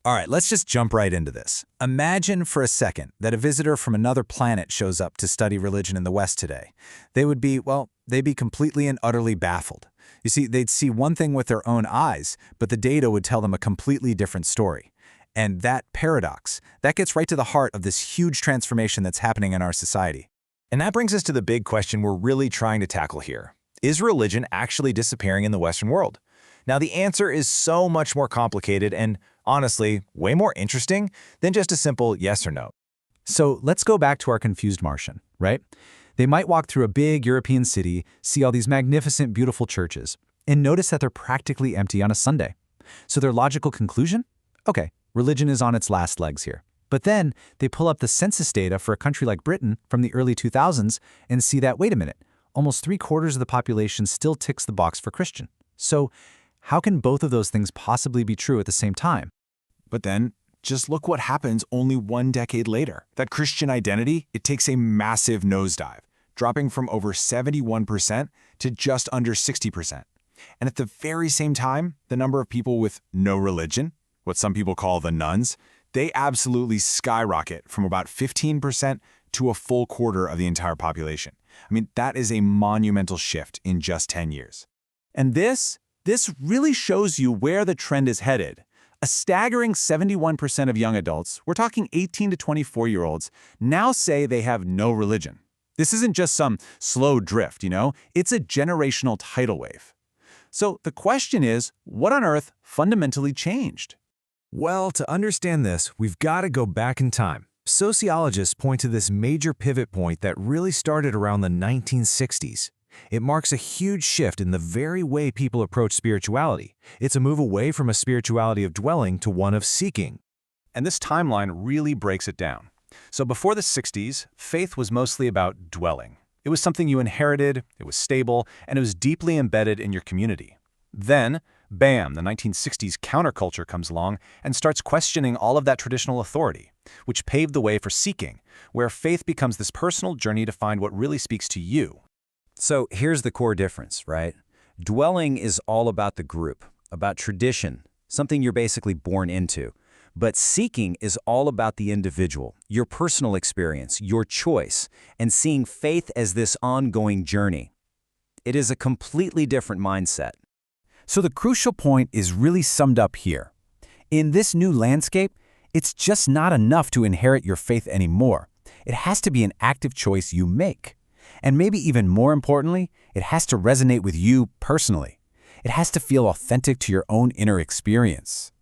All right, let's just jump right into this. Imagine for a second that a visitor from another planet shows up to study religion in the West today. They'd be completely and utterly baffled. You see, they'd see one thing with their own eyes, but the data would tell them a completely different story. And that paradox, that gets right to the heart of this huge transformation that's happening in our society. And that brings us to the big question we're really trying to tackle here. Is religion actually disappearing in the Western world? Now, the answer is so much more complicated and, honestly, way more interesting than just a simple yes or no. So let's go back to our confused Martian, right? They might walk through a big European city, see all these magnificent, beautiful churches, and notice that they're practically empty on a Sunday. So their logical conclusion? Okay, religion is on its last legs here. But then they pull up the census data for a country like Britain from the early 2000s and see that, wait a minute, almost 3/4 of the population still ticks the box for Christian. So how can both of those things possibly be true at the same time? But then, just look what happens only 1 decade later. That Christian identity, it takes a massive nosedive, dropping from over 71% to just under 60%. And at the very same time, the number of people with no religion, what some people call the nones, they absolutely skyrocket from about 15% to a full quarter of the entire population. I mean, that is a monumental shift in just 10 years. And this really shows you where the trend is headed. A staggering 71% of young adults, we're talking 18 to 24-year-olds, now say they have no religion. This isn't just some slow drift, it's a generational tidal wave. So the question is, what on earth fundamentally changed? Well, to understand this, we've got to go back in time. Sociologists point to this major pivot point that really started around the 1960s. It marks a huge shift in the very way people approach spirituality. It's a move away from a spirituality of dwelling to one of seeking. And this timeline really breaks it down. So before the 60s, faith was mostly about dwelling. It was something you inherited, it was stable, and it was deeply embedded in your community. Then, bam, the 1960s counterculture comes along and starts questioning all of that traditional authority, which paved the way for seeking, where faith becomes this personal journey to find what really speaks to you. So here's the core difference, right? Dwelling is all about the group, about tradition, something you're basically born into. But seeking is all about the individual, your personal experience, your choice, and seeing faith as this ongoing journey. It is a completely different mindset. So the crucial point is really summed up here. In this new landscape, it's just not enough to inherit your faith anymore. It has to be an active choice you make. And maybe even more importantly, it has to resonate with you personally. It has to feel authentic to your own inner experience.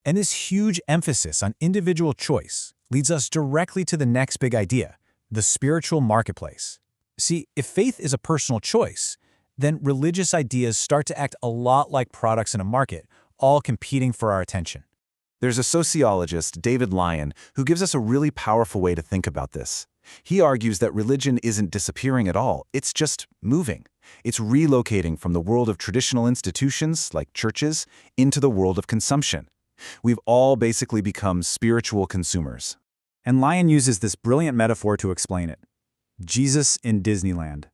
And this huge emphasis on individual choice leads us directly to the next big idea, the spiritual marketplace. See, if faith is a personal choice, then religious ideas start to act a lot like products in a market, all competing for our attention. There's a sociologist, David Lyon, who gives us a really powerful way to think about this. He argues that religion isn't disappearing at all, it's just moving. It's relocating from the world of traditional institutions, like churches, into the world of consumption. We've all basically become spiritual consumers. And Lyon uses this brilliant metaphor to explain it. Jesus in Disneyland.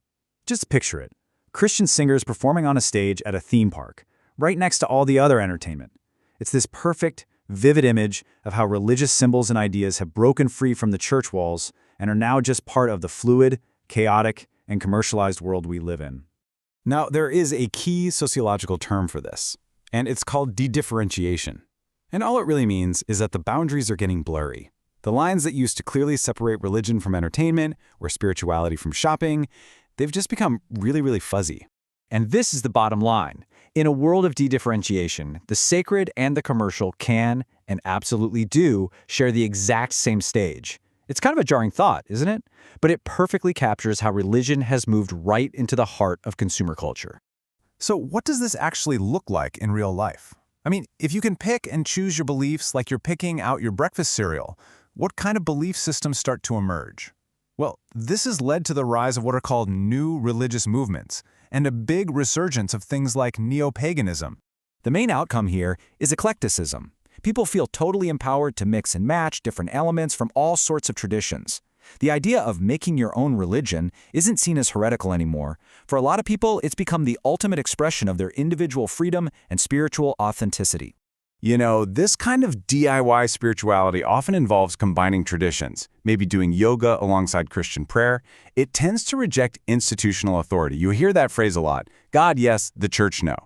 Just picture it. Christian singers performing on a stage at a theme park, right next to all the other entertainment. It's this perfect, vivid image of how religious symbols and ideas have broken free from the church walls and are now just part of the fluid, chaotic, and commercialized world we live in. Now, there is a key sociological term for this, and it's called de-differentiation. And all it really means is that the boundaries are getting blurry. The lines that used to clearly separate religion from entertainment or spirituality from shopping, they've just become really, really fuzzy. And this is the bottom line. In a world of de-differentiation, the sacred and the commercial can, and absolutely do, share the exact same stage. It's kind of a jarring thought, isn't it? But it perfectly captures how religion has moved right into the heart of consumer culture. So what does this actually look like in real life? I mean, if you can pick and choose your beliefs like you're picking out your breakfast cereal, what kind of belief systems start to emerge? Well, this has led to the rise of what are called new religious movements and a big resurgence of things like neo-paganism. The main outcome here is eclecticism. People feel totally empowered to mix and match different elements from all sorts of traditions. The idea of making your own religion isn't seen as heretical anymore. For a lot of people, it's become the ultimate expression of their individual freedom and spiritual authenticity. You know, this kind of DIY spirituality often involves combining traditions, maybe doing yoga alongside Christian prayer. It tends to reject institutional authority. You hear that phrase a lot. God, yes, the church, no.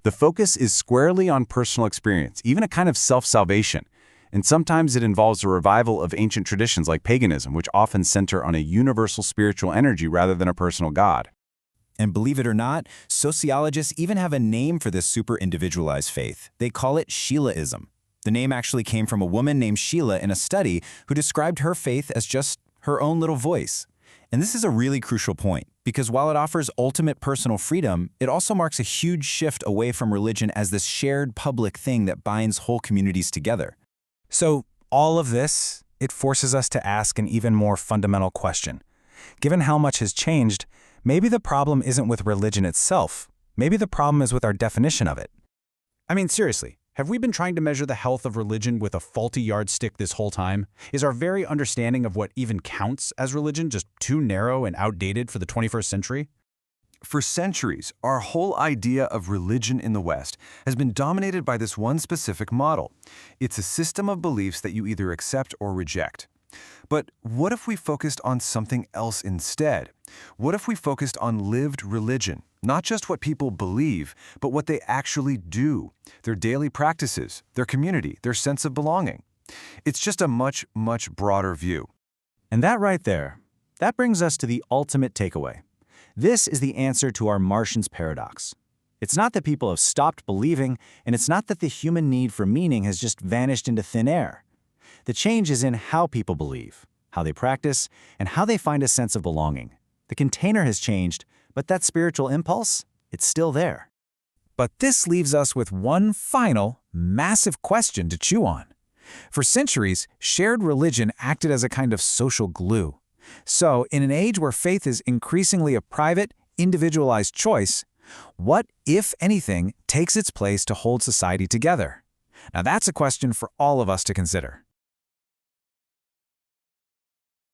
The focus is squarely on personal experience, even a kind of self-salvation. And sometimes it involves a revival of ancient traditions like paganism, which often center on a universal spiritual energy rather than a personal God. And believe it or not, sociologists even have a name for this super-individualized faith. They call it Sheilaism. The name actually came from a woman named Sheila in a study who described her faith as just her own little voice. And this is a really crucial point, because while it offers ultimate personal freedom, it also marks a huge shift away from religion as this shared public thing that binds whole communities together. So all of this, it forces us to ask an even more fundamental question. Given how much has changed, maybe the problem isn't with religion itself. Maybe the problem is with our definition of it. I mean, seriously, have we been trying to measure the health of religion with a faulty yardstick this whole time? Is our very understanding of what even counts as religion just too narrow and outdated for the 21st century? For centuries, our whole idea of religion in the West has been dominated by this one specific model. It's a system of beliefs that you either accept or reject. But what if we focused on something else instead? What if we focused on lived religion? Not just what people believe, but what they actually do, their daily practices, their community, their sense of belonging. It's just a much, much broader view. And that right there, that brings us to the ultimate takeaway. This is the answer to our Martian's paradox. It's not that people have stopped believing, and it's not that the human need for meaning has just vanished into thin air. The change is in how people believe, how they practice, and how they find a sense of belonging. The container has changed, but that spiritual impulse, it's still there. But this leaves us with one final, massive question to chew on. For centuries, shared religion acted as a kind of social glue. So, in an age where faith is increasingly a private, individualized choice, what, if anything, takes its place to hold society together? Now that's a question for all of us to consider.